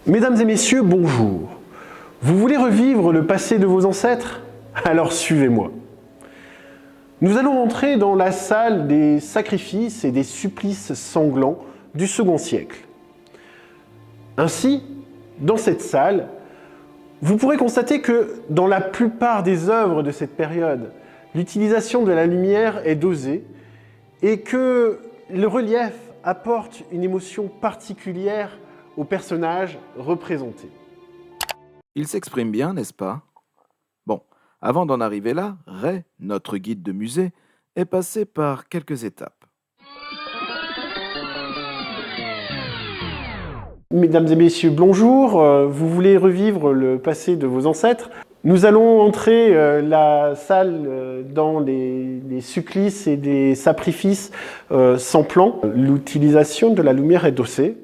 Mesdames et messieurs, bonjour. Vous voulez revivre le passé de vos ancêtres? Alors suivez-moi. Nous allons entrer dans la salle des sacrifices et des supplices sanglants du second siècle. Ainsi, dans cette salle, vous pourrez constater que dans la plupart des œuvres de cette période, l'utilisation de la lumière est dosée et que le relief apporte une émotion particulière aux personnages représentés. Il s'exprime bien, n'est-ce pas? Bon, avant d'en arriver là, Ray, notre guide de musée, est passé par quelques étapes. Mesdames et messieurs, bonjour. Vous voulez revivre le passé de vos ancêtres? Nous allons entrer la salle dans les supplices et des sacrifices sans plan. L'utilisation de la lumière est dosée.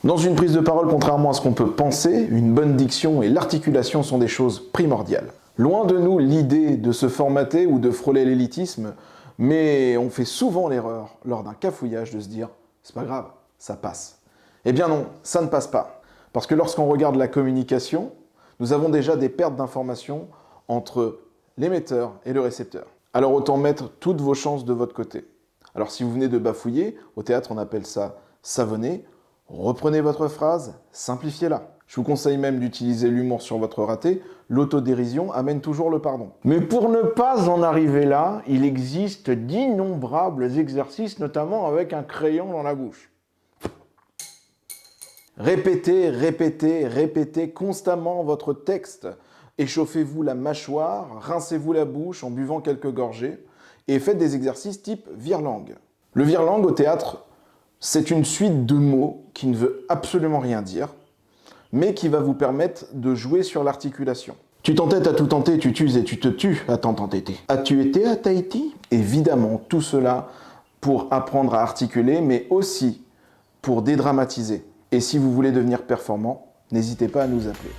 Dans une prise de parole, contrairement à ce qu'on peut penser, une bonne diction et l'articulation sont des choses primordiales. Loin de nous l'idée de se formater ou de frôler l'élitisme, mais on fait souvent l'erreur, lors d'un cafouillage, de se dire « c'est pas grave, ça passe ». Eh bien non, ça ne passe pas. Parce que lorsqu'on regarde la communication, nous avons déjà des pertes d'informations entre l'émetteur et le récepteur. Alors autant mettre toutes vos chances de votre côté. Alors si vous venez de bafouiller, au théâtre on appelle ça savonner, reprenez votre phrase, simplifiez-la. Je vous conseille même d'utiliser l'humour sur votre raté, l'autodérision amène toujours le pardon. Mais pour ne pas en arriver là, il existe d'innombrables exercices, notamment avec un crayon dans la bouche. Répétez, répétez, répétez constamment votre texte. Échauffez-vous la mâchoire, rincez-vous la bouche en buvant quelques gorgées et faites des exercices type vire-langue. Le vire-langue au théâtre, c'est une suite de mots qui ne veut absolument rien dire, mais qui va vous permettre de jouer sur l'articulation. Tu t'entêtes à tout tenter, tu tues et tu te tues à tant t'entêter. As-tu été à Tahiti? Évidemment, tout cela pour apprendre à articuler, mais aussi pour dédramatiser. Et si vous voulez devenir performant, n'hésitez pas à nous appeler.